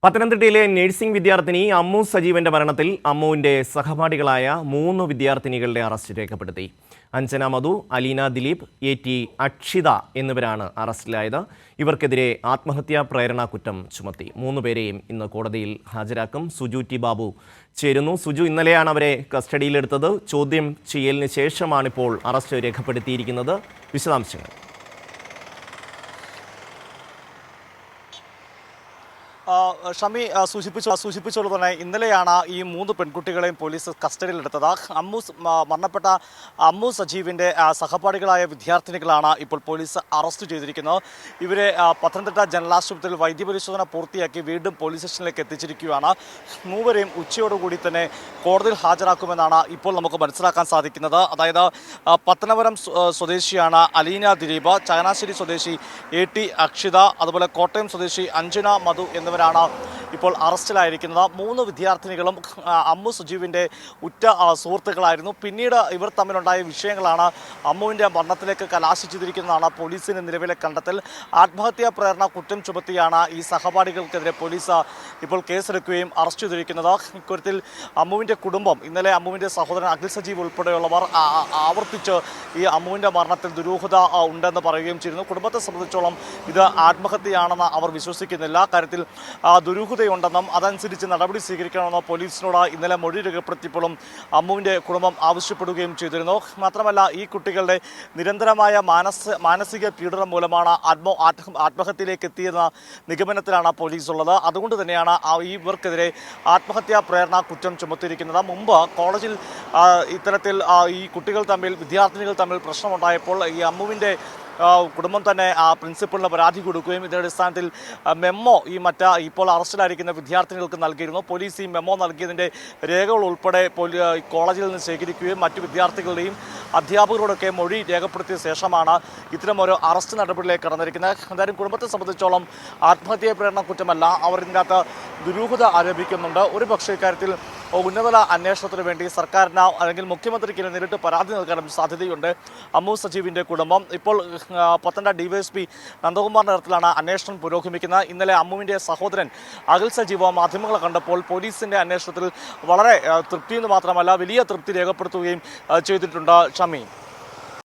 പത്തനംതിട്ടയിലെ നഴ്സിംഗ് വിദ്യാർത്ഥിനി അമ്മു സജീവന്റെ മരണത്തിൽ അമ്മുവിന്റെ സഹപാഠികളായ 3 വിദ്യാർത്ഥിനികളുടെ അറസ്റ്റ് രേഖപ്പെടുത്തി. അഞ്ജന മധു, അലീന ദിലീപ്, എ.ടി. അക്ഷിത എന്നിവരാണ് അറസ്റ്റിലായത്. ഇവർക്കെതിരെ ആത്മഹത്യാ പ്രേരണ കുറ്റം ചുമത്തി. 3 പേരെയും ഇന്ന് കോടതിയിൽ ഹാജരാക്കും. സുജു ടി ബാബു ചേരുന്നു. സുജു, ഇന്നലെയാണ് അവരെ കസ്റ്റഡിയിലെടുത്തത്. ചോദ്യം ചെയ്യലിന് ശേഷമാണിപ്പോൾ അറസ്റ്റ് രേഖപ്പെടുത്തിയിരിക്കുന്നത്. വിശദാംശങ്ങൾ. ഷമി സൂചിപ്പിച്ചോളൂ തന്നെ ഇന്നലെയാണ് ഈ 3 പെൺകുട്ടികളെയും പോലീസ് കസ്റ്റഡിയിലെടുത്തത്. മരണപ്പെട്ട അമ്മു സജീവിൻ്റെ സഹപാഠികളായ വിദ്യാർത്ഥിനികളാണ് ഇപ്പോൾ പോലീസ് അറസ്റ്റ് ചെയ്തിരിക്കുന്നത്. ഇവരെ പത്തനംതിട്ട ജനറൽ ആശുപത്രിയിൽ വൈദ്യപരിശോധന പൂർത്തിയാക്കി വീണ്ടും പോലീസ് സ്റ്റേഷനിലേക്ക് എത്തിച്ചിരിക്കുകയാണ്. 3 ഉച്ചയോടുകൂടി തന്നെ കോടതിയിൽ ഹാജരാക്കുമെന്നാണ് ഇപ്പോൾ നമുക്ക് മനസ്സിലാക്കാൻ സാധിക്കുന്നത്. അതായത് പത്തനപുരം സ്വദേശിയാണ് അലീന ദിലീപ്, ചങ്ങനാശ്ശേരി സ്വദേശി എ.ടി. അക്ഷിത, അതുപോലെ കോട്ടയം സ്വദേശി അഞ്ജന മധു എന്നിവരാണ് ഇപ്പോൾ അറസ്റ്റിലായിരിക്കുന്നത്. 3 വിദ്യാർത്ഥിനികളും അമ്മു സജീവിൻ്റെ ഉറ്റ സുഹൃത്തുക്കളായിരുന്നു. പിന്നീട് ഇവർ തമ്മിലുണ്ടായ വിഷയങ്ങളാണ് അമ്മുവിൻ്റെ മരണത്തിലേക്ക് കലാശിച്ചിരിക്കുന്നതാണ് പോലീസിൻ്റെ നിലവിലെ കണ്ടെത്തൽ. ആത്മഹത്യാ പ്രേരണ കുറ്റം ചുമത്തിയാണ് ഈ സഹപാഠികൾക്കെതിരെ പോലീസ് ഇപ്പോൾ കേസെടുക്കുകയും അറസ്റ്റ് ചെയ്തിരിക്കുന്നത്. ഇക്കാര്യത്തിൽ അമ്മുവിൻ്റെ കുടുംബം ഇന്നലെ അമ്മുവിൻ്റെ സഹോദരൻ അഖിൽ സജീവ് ഉൾപ്പെടെയുള്ളവർ ആവർത്തിച്ച് ഈ അമ്മുവിൻ്റെ മരണത്തിൽ ദുരൂഹത ഉണ്ടെന്ന് പറയുകയും ചെയ്യുന്നു. കുടുംബത്തെ സംബന്ധിച്ചോളം ഇത് ആത്മഹത്യയാണെന്ന് അവർ വിശ്വസിക്കുന്നില്ല. കാര്യത്തിൽ ദുരൂഹതയുണ്ടെന്നും അതനുസരിച്ച് നടപടി സ്വീകരിക്കണമെന്നും പോലീസിനോട് ഇന്നലെ മൊഴി രേഖപ്പെടുത്തിയപ്പോഴും അമ്മുവിൻ്റെ കുടുംബം ആവശ്യപ്പെടുകയും ചെയ്തിരുന്നു. മാത്രമല്ല, ഈ കുട്ടികളുടെ നിരന്തരമായ മാനസിക പീഡനം മൂലമാണ് ആത്മഹത്യയിലേക്ക് എത്തിയെന്ന നിഗമനത്തിലാണ് പോലീസ് ഉള്ളത്. അതുകൊണ്ട് തന്നെയാണ് ഇവർക്കെതിരെ ആത്മഹത്യാ പ്രേരണ കുറ്റം ചുമത്തിയിരിക്കുന്നത്. മുമ്പ് കോളേജിൽ ഇത്തരത്തിൽ ഈ വിദ്യാർത്ഥിനികൾ തമ്മിൽ പ്രശ്നമുണ്ടായപ്പോൾ ഈ അമ്മുവിൻ്റെ കുടുംബം തന്നെ പ്രിൻസിപ്പളിന് പരാതി കൊടുക്കുകയും ഇതിൻ്റെ അടിസ്ഥാനത്തിൽ മെമ്മോ ഇപ്പോൾ അറസ്റ്റിലായിരിക്കുന്ന വിദ്യാർത്ഥിനികൾക്ക് നൽകിയിരുന്നു. പോലീസ് ഈ മെമ്മോ നൽകിയതിൻ്റെ രേഖകൾ ഉൾപ്പെടെ കോളേജിൽ നിന്ന് ശേഖരിക്കുകയും മറ്റു വിദ്യാർത്ഥികളുടെയും അധ്യാപകരോടൊക്കെ മൊഴി രേഖപ്പെടുത്തിയ ശേഷമാണ് ഇത്തരമൊരു അറസ്റ്റ് നടപടിയിലേക്ക് കടന്നിരിക്കുന്നത്. എന്തായാലും കുടുംബത്തെ സംബന്ധിച്ചോളം ആത്മഹത്യാ പ്രേരണ കുറ്റമല്ല, അവർ ഇതിനകത്ത് ദുരൂഹത ആരോപിക്കുന്നുണ്ട്. ഒരു പക്ഷേ ഇക്കാര്യത്തിൽ ഉന്നതതല അന്വേഷണത്തിന് വേണ്ടി സർക്കാരിന് അല്ലെങ്കിൽ മുഖ്യമന്ത്രിക്ക് നേരിട്ട് പരാതി നൽകാനും സാധ്യതയുണ്ട് അമ്മു സജീവിൻ്റെ കുടുംബം. ഇപ്പോൾ പത്തനംതിട്ട ഡിവൈഎസ്പി നന്ദകുമാറിൻ്റെ നേതൃത്വത്തിലാണ് അന്വേഷണം പുരോഗമിക്കുന്നത്. ഇന്നലെ അമ്മുവിൻ്റെ സഹോദരൻ അഖിൽ സജീവ് മാധ്യമങ്ങളെ കണ്ടപ്പോൾ പോലീസിൻ്റെ അന്വേഷണത്തിൽ വളരെ തൃപ്തിയെന്ന് മാത്രമല്ല വലിയ തൃപ്തി രേഖപ്പെടുത്തുകയും ചെയ്തിട്ടുണ്ട്. ഷമി.